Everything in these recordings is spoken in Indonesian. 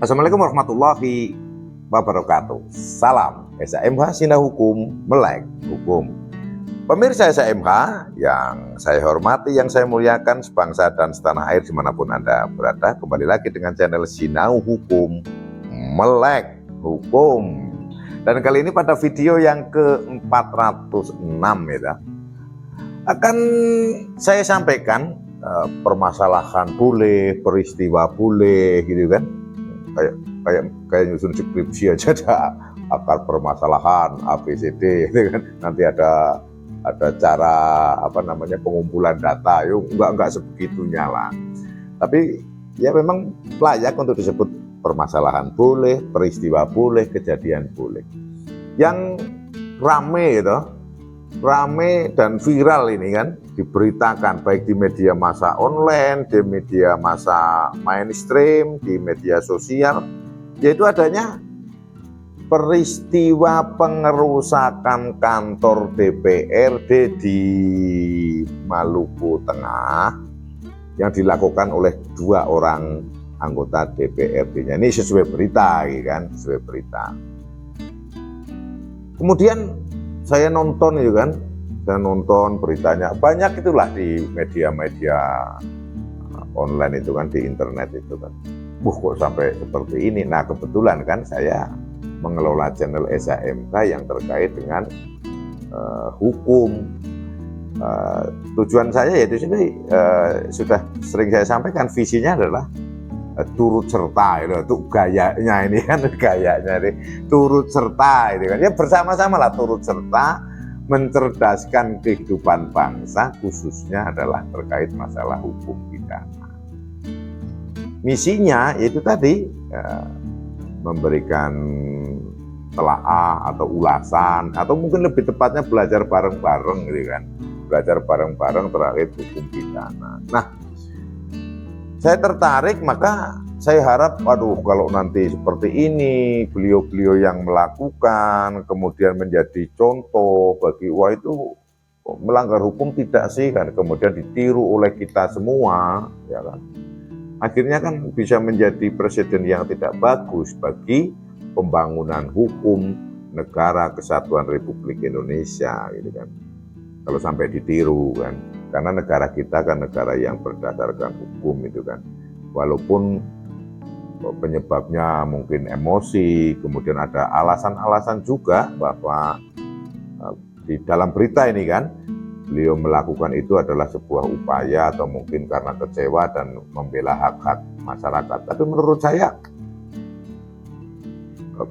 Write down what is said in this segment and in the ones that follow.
Assalamualaikum warahmatullahi wabarakatuh. Salam SAMH Sinau Hukum Melek Hukum. Pemirsa SAMH yang saya hormati, yang saya muliakan, sebangsa dan setanah air dimanapun Anda berada, kembali lagi dengan channel Sinau Hukum Melek Hukum. Dan kali ini pada video yang ke-406 ya, akan saya sampaikan permasalahan boleh, peristiwa boleh, gitu kan. Kayak nyusun skripsi aja ada akar permasalahan ABCD, gitu kan. Nanti ada cara pengumpulan data, yuk enggak sebegitunya lah. Tapi ya memang layak untuk disebut permasalahan boleh, peristiwa boleh, kejadian boleh. Yang rame dan viral ini kan diberitakan baik di media massa online, di media massa mainstream, di media sosial, yaitu adanya peristiwa pengerusakan kantor DPRD di Maluku Tengah yang dilakukan oleh 2 orang anggota DPRD-nya. Ini sesuai berita, kan, sesuai berita. Kemudian saya nonton beritanya, banyak itulah di media-media online itu kan, di internet itu kan. Kok sampai seperti ini? Nah, kebetulan kan saya mengelola channel SAMK yang terkait dengan hukum. Tujuan saya yaitu sini sudah sering saya sampaikan, visinya adalah turut serta, itu gayanya ini kan, gayanya ini turut serta itu kan, ya bersama-sama lah turut serta mencerdaskan kehidupan bangsa, khususnya adalah terkait masalah hukum pidana. Misinya yaitu tadi memberikan telaah atau ulasan, atau mungkin lebih tepatnya belajar bareng-bareng gitu kan, belajar bareng-bareng terkait hukum pidana. Nah, saya tertarik, maka saya harap, kalau nanti seperti ini, beliau-beliau yang melakukan, kemudian menjadi contoh bagi, itu melanggar hukum tidak sih, kan, kemudian ditiru oleh kita semua, ya kan. Akhirnya kan bisa menjadi presiden yang tidak bagus bagi pembangunan hukum negara kesatuan Republik Indonesia, gitu kan. Kalau sampai ditiru kan, karena negara kita kan negara yang berdasarkan hukum itu kan, walaupun penyebabnya mungkin emosi, kemudian ada alasan-alasan juga bahwa di dalam berita ini kan, beliau melakukan itu adalah sebuah upaya atau mungkin karena kecewa dan membela hak-hak masyarakat. Tapi menurut saya,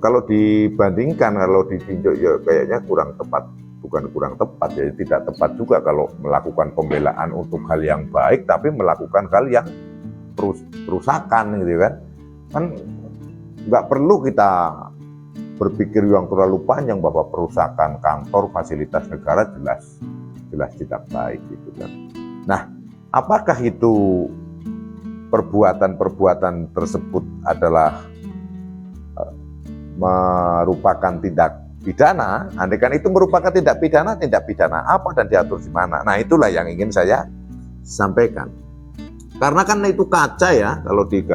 kalau dibandingkan, kalau ditinjau, ya kayaknya kurang tepat. Bukan kurang tepat, ya tidak tepat juga kalau melakukan pembelaan untuk hal yang baik tapi melakukan hal yang perusakan, gitu kan. Kan nggak perlu kita berpikir yang terlalu panjang bahwa perusakan kantor fasilitas negara jelas tidak baik, gitu kan. Nah, apakah itu perbuatan tersebut adalah merupakan tindak pidana? Andaikan itu merupakan tindak pidana apa dan diatur di mana? Nah, itulah yang ingin saya sampaikan. Karena kan itu kaca ya, kalau di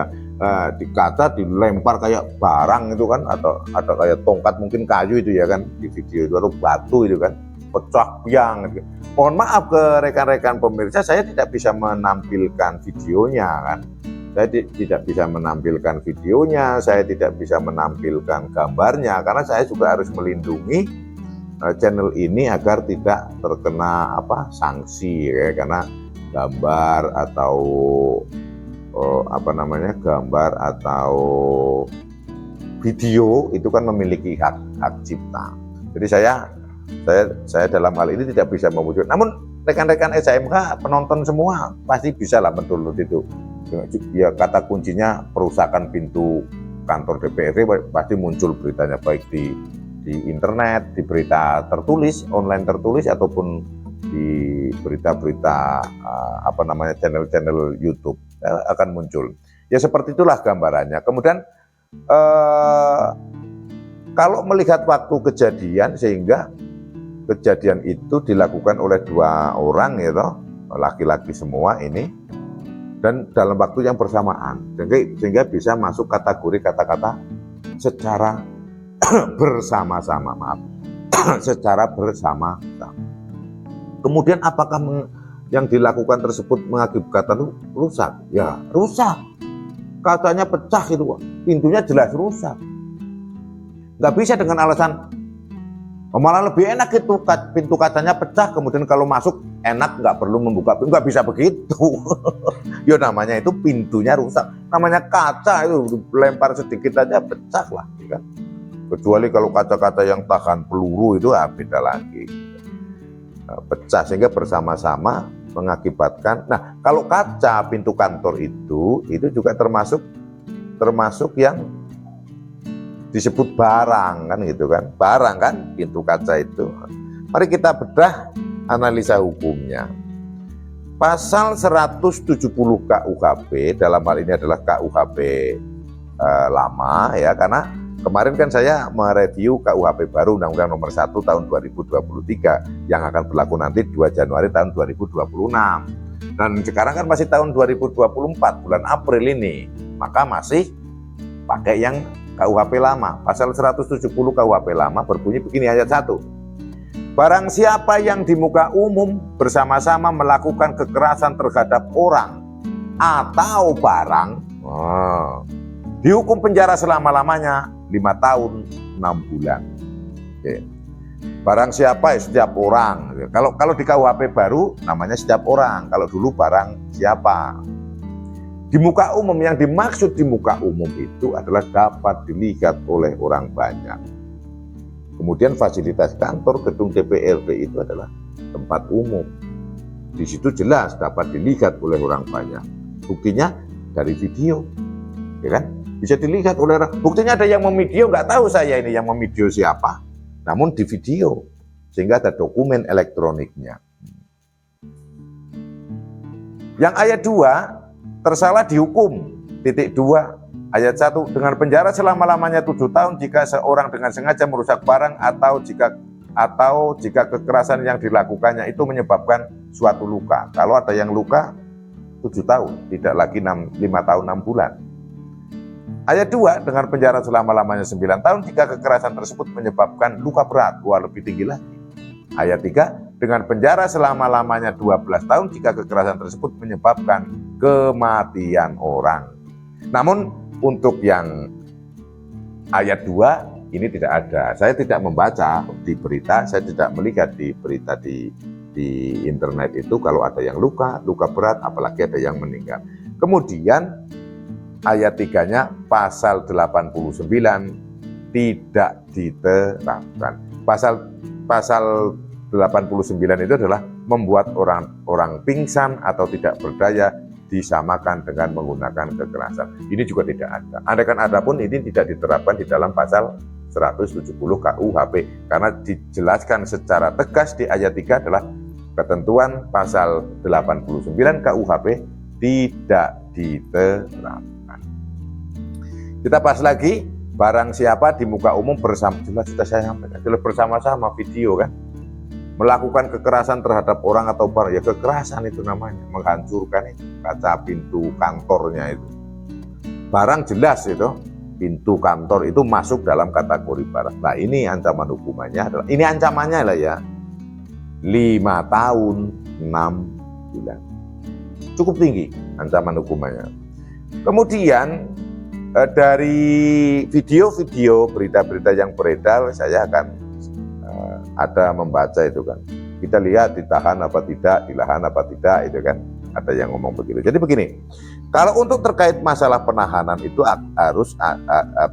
kaca dilempar kayak barang itu kan, atau kayak tongkat mungkin kayu itu ya kan, di video itu, atau batu itu kan, pecah biang gitu. Mohon maaf ke rekan-rekan pemirsa, saya tidak bisa menampilkan videonya kan. Saya tidak bisa menampilkan videonya, saya tidak bisa menampilkan gambarnya, karena saya juga harus melindungi channel ini agar tidak terkena sanksi ya, karena gambar atau gambar atau video itu kan memiliki hak cipta. Jadi saya dalam hal ini tidak bisa mewujud. Namun rekan-rekan SAMK, penonton semua pasti bisa lah mendownload itu. Ya, kata kuncinya perusakan pintu kantor DPRD, pasti muncul beritanya, baik di internet, di berita tertulis, online tertulis, ataupun di berita-berita channel-channel YouTube akan muncul. Ya seperti itulah gambarannya. Kemudian kalau melihat waktu kejadian, sehingga kejadian itu dilakukan oleh 2 orang, laki-laki semua ini, dan dalam waktu yang bersamaan, sehingga bisa masuk kategori kata-kata secara bersama-sama, maaf, secara bersama-sama. Kemudian apakah yang dilakukan tersebut mengakibatkan rusak? Ya rusak, kacanya pecah itu, pintunya jelas rusak. Nggak bisa dengan alasan malah lebih enak itu pintu kacanya pecah, kemudian kalau masuk enak nggak perlu membuka pintu, nggak bisa begitu. Ya namanya itu pintunya rusak, namanya kaca itu lempar sedikit aja pecah lah, kan? Kecuali kalau kaca-kaca yang tahan peluru itu beda lagi, pecah sehingga bersama-sama mengakibatkan. Nah kalau kaca pintu kantor itu juga termasuk yang disebut barang, kan gitu kan, barang kan pintu kaca itu. Mari kita bedah analisa hukumnya. Pasal 170 KUHP, dalam hal ini adalah KUHP lama ya, karena kemarin kan saya mereview KUHP baru Undang-Undang Nomor 1 Tahun 2023 yang akan berlaku nanti 2 Januari tahun 2026. Dan sekarang kan masih tahun 2024 bulan April ini, maka masih pakai yang KUHP lama. Pasal 170 KUHP lama berbunyi begini, ayat 1. Barang siapa yang di muka umum bersama-sama melakukan kekerasan terhadap orang atau barang, dihukum penjara selama-lamanya 5 tahun 6 bulan. Oke. Barang siapa ya setiap orang. Kalau di KUHP baru namanya setiap orang, kalau dulu barang siapa. Di muka umum, yang dimaksud di muka umum itu adalah dapat dilihat oleh orang banyak. Kemudian fasilitas kantor, gedung DPRD itu adalah tempat umum. Di situ jelas dapat dilihat oleh orang banyak. Buktinya dari video, ya kan? Bisa dilihat oleh orang. Buktinya ada yang memvideo, nggak tahu saya ini yang memvideo siapa, namun di video, sehingga ada dokumen elektroniknya. Yang ayat 2, tersalah dihukum, titik 2, ayat 1, dengan penjara selama-lamanya 7 tahun jika seorang dengan sengaja merusak barang atau jika kekerasan yang dilakukannya itu menyebabkan suatu luka. Kalau ada yang luka 7 tahun, tidak lagi 5 tahun 6 bulan. Ayat 2, dengan penjara selama-lamanya 9 tahun jika kekerasan tersebut menyebabkan luka berat. Wah, lebih tinggi lagi. Ayat 3, dengan penjara selama-lamanya 12 tahun jika kekerasan tersebut menyebabkan kematian orang. Namun untuk yang ayat 2 ini tidak ada. Saya tidak membaca di berita, saya tidak melihat di berita di internet itu kalau ada yang luka berat, apalagi ada yang meninggal. Kemudian ayat 3-nya pasal 89 tidak diterapkan. Pasal 89 itu adalah membuat orang pingsan atau tidak berdaya disamakan dengan menggunakan kekerasan. Ini juga tidak ada. Andaikan ada pun ini tidak diterapkan di dalam pasal 170 KUHP, karena dijelaskan secara tegas di ayat 3 adalah ketentuan pasal 89 KUHP tidak diterapkan. Kita bahas lagi, barang siapa di muka umum bersama, jelas sudah saya sampaikan, jelas bersama-sama video kan, melakukan kekerasan terhadap orang atau barang, ya kekerasan itu namanya, menghancurkan itu, kaca pintu kantornya itu. Barang jelas itu, pintu kantor itu masuk dalam kategori barang. Nah ini ancaman hukumannya adalah, ini ancamannya lah ya, 5 tahun 6 bulan. Cukup tinggi ancaman hukumannya. Kemudian dari video-video berita-berita yang beredar, saya akan ada membaca itu kan. Kita lihat ditahan apa tidak, dilahan apa tidak, itu kan. Ada yang ngomong begitu. Jadi begini, kalau untuk terkait masalah penahanan itu harus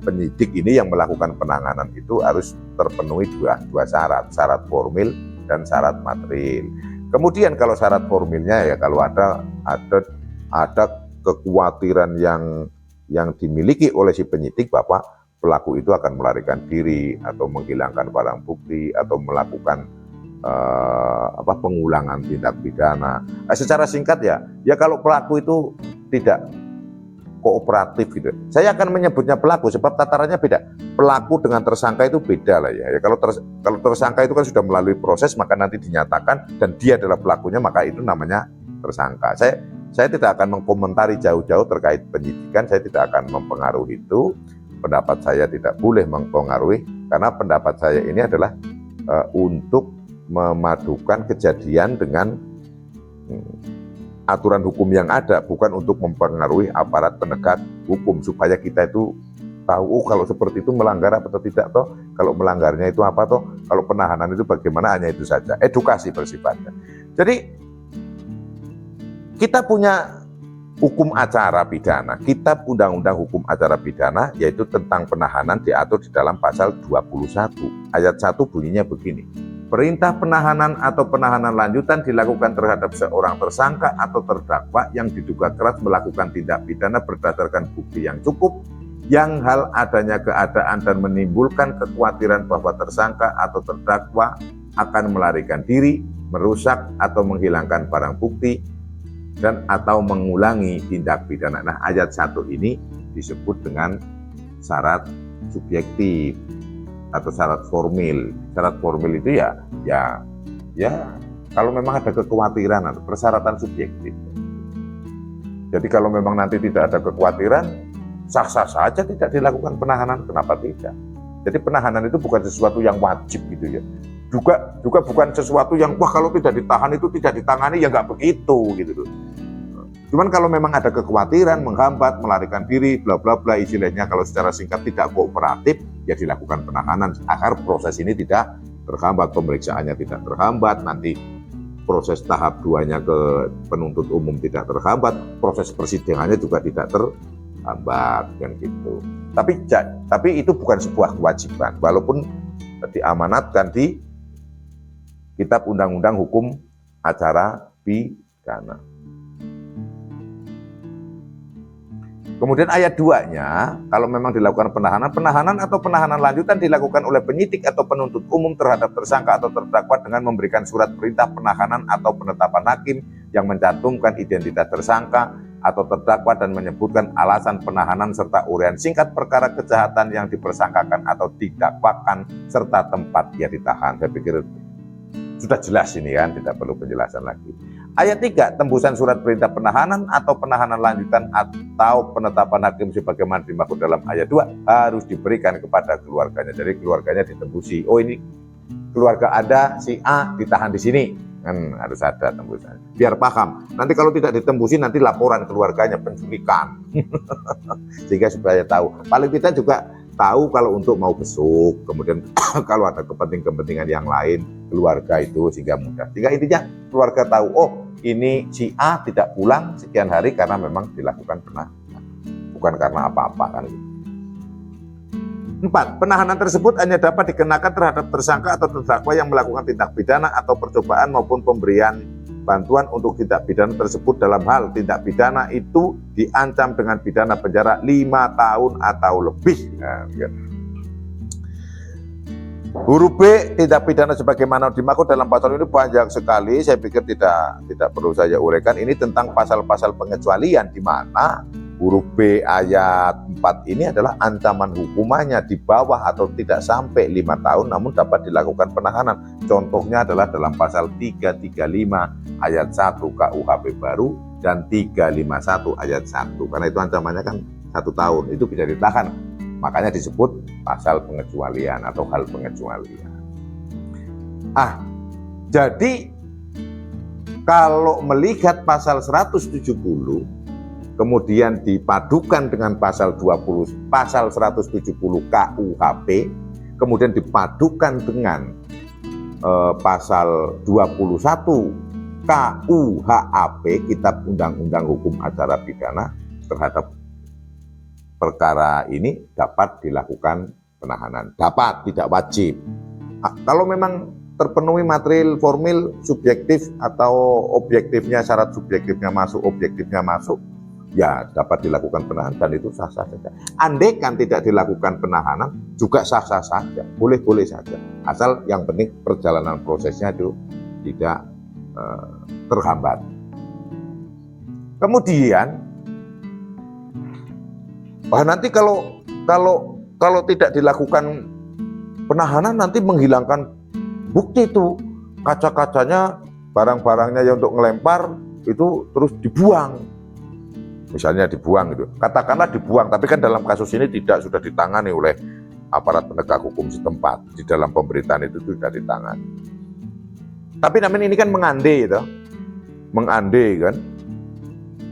penyidik ini yang melakukan penanganan itu harus terpenuhi dua syarat, syarat formil dan syarat material. Kemudian kalau syarat formilnya ya kalau ada kekhawatiran yang dimiliki oleh si penyidik bahwa pelaku itu akan melarikan diri atau menghilangkan barang bukti atau melakukan pengulangan tindak pidana. Secara singkat ya kalau pelaku itu tidak kooperatif gitu. Saya akan menyebutnya pelaku sebab tatarannya beda. Pelaku dengan tersangka itu beda lah ya. Kalau tersangka itu kan sudah melalui proses, maka nanti dinyatakan dan dia adalah pelakunya, maka itu namanya tersangka. Saya tidak akan mengkomentari jauh-jauh terkait penyidikan, saya tidak akan mempengaruhi itu. Pendapat saya tidak boleh mempengaruhi, karena pendapat saya ini adalah untuk memadukan kejadian dengan aturan hukum yang ada, bukan untuk mempengaruhi aparat penegak hukum supaya kita itu tahu kalau seperti itu melanggar apa atau tidak toh, kalau melanggarnya itu apa toh, kalau penahanan itu bagaimana, hanya itu saja. Edukasi bersifatnya. Jadi kita punya hukum acara pidana, kitab undang-undang hukum acara pidana, yaitu tentang penahanan diatur di dalam pasal 21 ayat 1 bunyinya begini. Perintah penahanan atau penahanan lanjutan dilakukan terhadap seorang tersangka atau terdakwa yang diduga keras melakukan tindak pidana berdasarkan bukti yang cukup, yang hal adanya keadaan dan menimbulkan kekhawatiran bahwa tersangka atau terdakwa akan melarikan diri, merusak atau menghilangkan barang bukti, dan atau mengulangi tindak pidana. Nah, ayat 1 ini disebut dengan syarat subjektif atau syarat formil. Syarat formil itu ya kalau memang ada kekhawatiran atau persyaratan subjektif. Jadi kalau memang nanti tidak ada kekhawatiran, sah-sah saja tidak dilakukan penahanan, kenapa tidak? Jadi penahanan itu bukan sesuatu yang wajib gitu ya. Juga bukan sesuatu yang wah kalau tidak ditahan itu tidak ditangani, ya nggak begitu gitu loh. Cuman kalau memang ada kekhawatiran, menghambat, melarikan diri, bla bla bla, istilahnya kalau secara singkat tidak kooperatif, ya dilakukan penahanan agar proses ini tidak terhambat, pemeriksaannya tidak terhambat, nanti proses tahap 2-nya ke penuntut umum tidak terhambat, proses persidangannya juga tidak terhambat kan gitu. Tapi itu bukan sebuah kewajiban, walaupun diamanatkan di Kitab Undang-Undang Hukum Acara Pidana. Kemudian ayat 2-nya, kalau memang dilakukan penahanan atau penahanan lanjutan dilakukan oleh penyidik atau penuntut umum terhadap tersangka atau terdakwa dengan memberikan surat perintah penahanan atau penetapan hakim yang mencantumkan identitas tersangka atau terdakwa dan menyebutkan alasan penahanan serta uraian singkat perkara kejahatan yang dipersangkakan atau didakwakan serta tempat dia ditahan. Saya pikir sudah jelas ini kan, tidak perlu penjelasan lagi. Ayat 3, tembusan surat perintah penahanan atau penahanan lanjutan atau penetapan hakim sebagaimana dimaksud dalam ayat 2 harus diberikan kepada keluarganya. Jadi keluarganya ditembusi. Oh, ini keluarga ada si A ditahan di sini. Kan harus ada tembusan. Biar paham. Nanti kalau tidak ditembusi nanti laporan keluarganya penculikan. Sehingga supaya tahu. Paling tidak juga tahu kalau untuk mau besuk, kemudian kalau ada kepentingan yang lain, keluarga itu sehingga mudah. Sehingga intinya keluarga tahu, oh ini si A tidak pulang sekian hari karena memang dilakukan penahanan, bukan karena apa-apa kan. 4. Penahanan tersebut hanya dapat dikenakan terhadap tersangka atau terdakwa yang melakukan tindak pidana atau percobaan maupun pemberian bantuan untuk tindak pidana tersebut dalam hal tindak pidana itu diancam dengan pidana penjara 5 tahun atau lebih. Nah, gitu. Huruf B, tindak pidana sebagaimana dimaksud dalam pasal ini panjang sekali. Saya pikir tidak perlu saya uraikan. Ini tentang pasal-pasal pengecualian di mana huruf B ayat 4 ini adalah ancaman hukumannya di bawah atau tidak sampai 5 tahun namun dapat dilakukan penahanan. Contohnya adalah dalam pasal 335 ayat 1 KUHP baru dan 351 ayat 1. Karena itu ancamannya kan 1 tahun, itu bisa ditahan. Makanya disebut pasal pengecualian atau hal pengecualian. Jadi kalau melihat pasal 170 kemudian dipadukan dengan pasal 170 KUHP, kemudian dipadukan dengan pasal 21 KUHAP, Kitab Undang-Undang Hukum Acara Pidana, terhadap perkara ini dapat dilakukan penahanan. Dapat, tidak wajib. Kalau memang terpenuhi material formil subjektif atau objektifnya, syarat subjektifnya masuk, objektifnya masuk, ya dapat dilakukan penahanan dan itu sah-sah saja. Andai kan tidak dilakukan penahanan juga sah-sah saja, boleh-boleh saja. Asal yang penting perjalanan prosesnya itu tidak terhambat. Kemudian nanti kalau tidak dilakukan penahanan nanti menghilangkan bukti itu, kaca-kacanya, barang-barangnya yang untuk ngelempar itu terus dibuang. Misalnya dibuang gitu. Katakanlah dibuang, tapi kan dalam kasus ini tidak sudah ditangani oleh aparat penegak hukum setempat. Di dalam pemberitaan itu sudah ditangani. Tapi namanya ini kan mengandai gitu. Mengandai kan.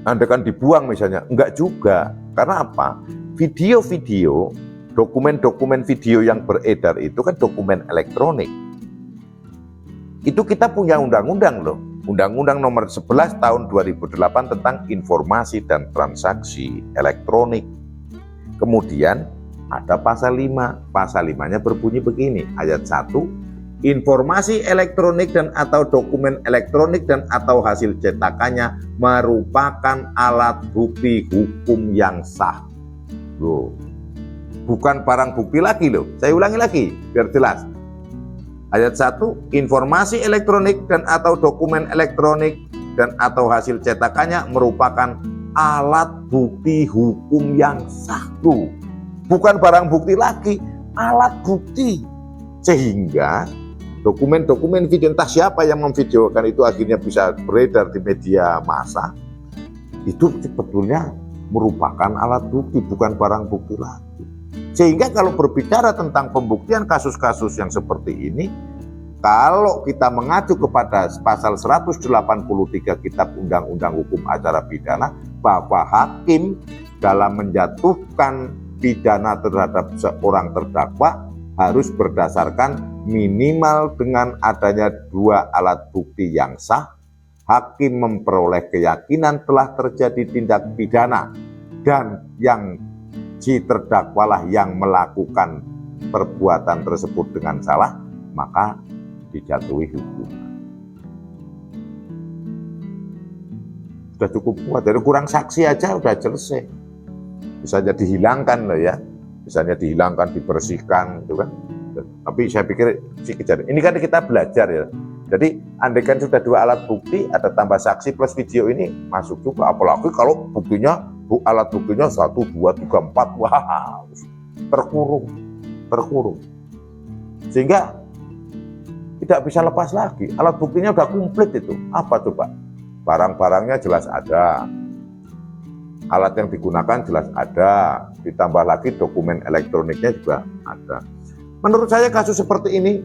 Andai kan dibuang misalnya, enggak juga. Karena apa? Video-video, dokumen-dokumen video yang beredar itu kan dokumen elektronik. Itu kita punya undang-undang loh. Undang-Undang nomor 11 tahun 2008 tentang informasi dan transaksi elektronik. Kemudian ada pasal 5. Pasal 5-nya berbunyi begini, ayat 1. Informasi elektronik dan atau dokumen elektronik dan atau hasil cetakannya merupakan alat bukti hukum yang sah. Loh, bukan barang bukti lagi loh. Saya ulangi lagi biar jelas. Ayat 1, informasi elektronik dan atau dokumen elektronik dan atau hasil cetakannya merupakan alat bukti hukum yang sah. Loh, bukan barang bukti lagi, alat bukti. Sehingga dokumen-dokumen video, entah siapa yang memvideokan itu akhirnya bisa beredar di media massa, itu sebetulnya merupakan alat bukti, bukan barang bukti lagi. Sehingga kalau berbicara tentang pembuktian kasus-kasus yang seperti ini, kalau kita mengacu kepada pasal 183 Kitab Undang-Undang Hukum Acara Pidana, bahwa hakim dalam menjatuhkan pidana terhadap seorang terdakwa harus berdasarkan minimal dengan adanya 2 alat bukti yang sah. Hakim memperoleh keyakinan telah terjadi tindak pidana dan yang si terdakwalah yang melakukan perbuatan tersebut dengan salah, maka dijatuhi hukuman. Sudah cukup kuat, jadi kurang saksi aja udah selesai. Bisa jadi dihilangkan loh ya, misalnya dihilangkan, dibersihkan gitu kan. Tapi saya pikir si kejadian ini kan kita belajar ya. Jadi andaikan sudah 2 alat bukti, ada tambah saksi plus video, ini masuk juga. Apalagi kalau buktinya, alat buktinya 1, 2, 3, 4, wah, terkurung. Sehingga tidak bisa lepas lagi. Alat buktinya udah komplit itu. Apa coba? Barang-barangnya jelas ada. Alat yang digunakan jelas ada. Ditambah lagi dokumen elektroniknya juga ada. Menurut saya kasus seperti ini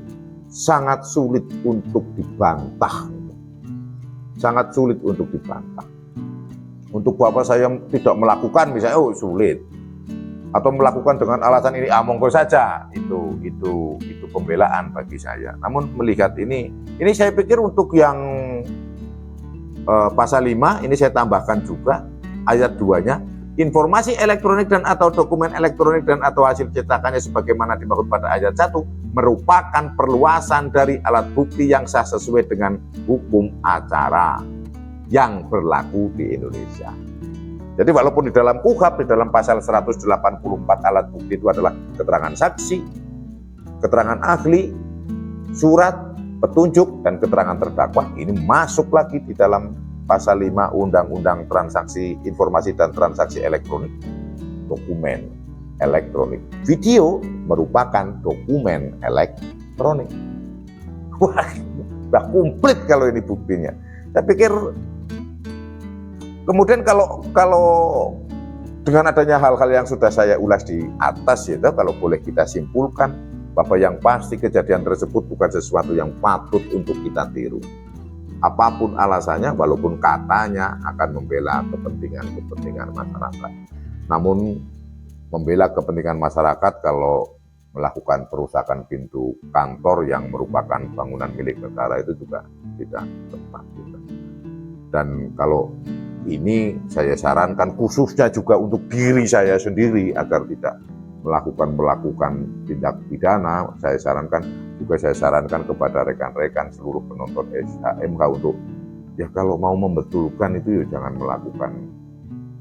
sangat sulit untuk dibantah. Sangat sulit untuk dibantah. Untuk bapak saya tidak melakukan misalnya, oh sulit. Atau melakukan dengan alasan ini monggo saja, itu pembelaan bagi saya. Namun melihat ini saya pikir untuk yang pasal 5 ini saya tambahkan juga ayat 2-nya, informasi elektronik dan atau dokumen elektronik dan atau hasil cetakannya sebagaimana dimaksud pada ayat 1 merupakan perluasan dari alat bukti yang sah sesuai dengan hukum acara yang berlaku di Indonesia. Jadi walaupun di dalam KUHP, di dalam pasal 184 alat bukti itu adalah keterangan saksi, keterangan ahli, surat, petunjuk, dan keterangan terdakwa, ini masuk lagi di dalam pasal 5 Undang-Undang Transaksi Informasi dan Transaksi Elektronik, dokumen elektronik. Video merupakan dokumen elektronik. Wah, udah komplit kalau ini buktinya. Saya pikir kemudian kalau dengan adanya hal-hal yang sudah saya ulas di atas itu, kalau boleh kita simpulkan bahwa yang pasti kejadian tersebut bukan sesuatu yang patut untuk kita tiru. Apapun alasannya, walaupun katanya akan membela kepentingan masyarakat. Namun membela kepentingan masyarakat kalau melakukan perusakan pintu kantor yang merupakan bangunan milik negara itu juga tidak tepat. Dan kalau ini saya sarankan khususnya juga untuk diri saya sendiri agar tidak melakukan tindak pidana, saya sarankan kepada rekan-rekan seluruh penonton SHMH untuk ya kalau mau membetulkan itu ya jangan melakukan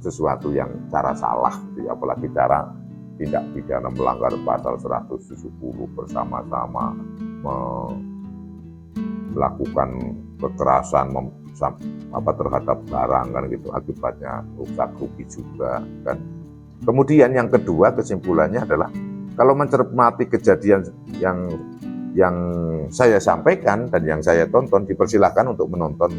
sesuatu yang cara salah, gitu, apalagi cara tindak pidana melanggar pasal 170 bersama-sama melakukan kekerasan terhadap barang kan gitu, akibatnya rusak rugi juga kan. Kemudian yang kedua kesimpulannya adalah kalau mencermati kejadian yang saya sampaikan dan yang saya tonton, dipersilahkan untuk menonton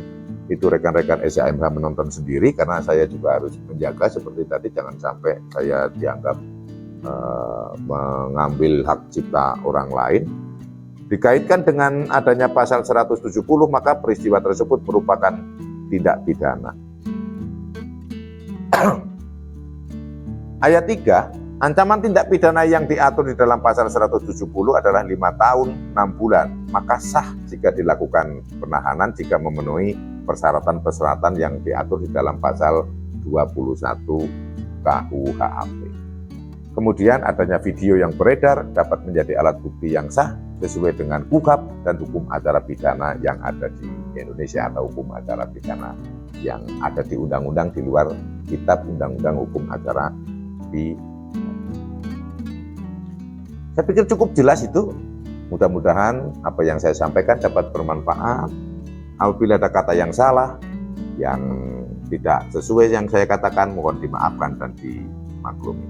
itu rekan-rekan SAMH menonton sendiri, karena saya juga harus menjaga seperti tadi, jangan sampai saya dianggap mengambil hak cipta orang lain. Dikaitkan dengan adanya pasal 170, maka peristiwa tersebut merupakan tindak pidana. Ayat 3, ancaman tindak pidana yang diatur di dalam pasal 170 adalah 5 tahun 6 bulan, maka sah jika dilakukan penahanan jika memenuhi persyaratan-persyaratan yang diatur di dalam pasal 21 KUHP. Kemudian adanya video yang beredar dapat menjadi alat bukti yang sah sesuai dengan KUHP dan hukum acara pidana yang ada di Indonesia atau hukum acara pidana yang ada di undang-undang di luar kitab undang-undang hukum acara pidana. Saya pikir cukup jelas itu. Mudah-mudahan apa yang saya sampaikan dapat bermanfaat. Apabila ada kata yang salah, yang tidak sesuai yang saya katakan, mohon dimaafkan dan dimaklumi.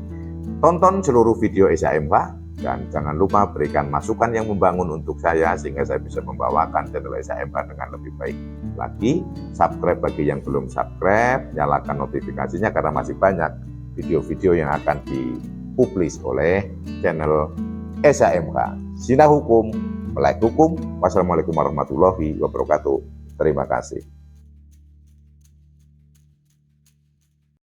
Tonton seluruh video SAMH dan jangan lupa berikan masukan yang membangun untuk saya sehingga saya bisa membawakan channel SAMH dengan lebih baik lagi. Subscribe bagi yang belum subscribe, nyalakan notifikasinya karena masih banyak video-video yang akan dipublis oleh channel SAMH. Sinah Hukum, Melek Hukum. Wassalamualaikum warahmatullahi wabarakatuh. Terima kasih.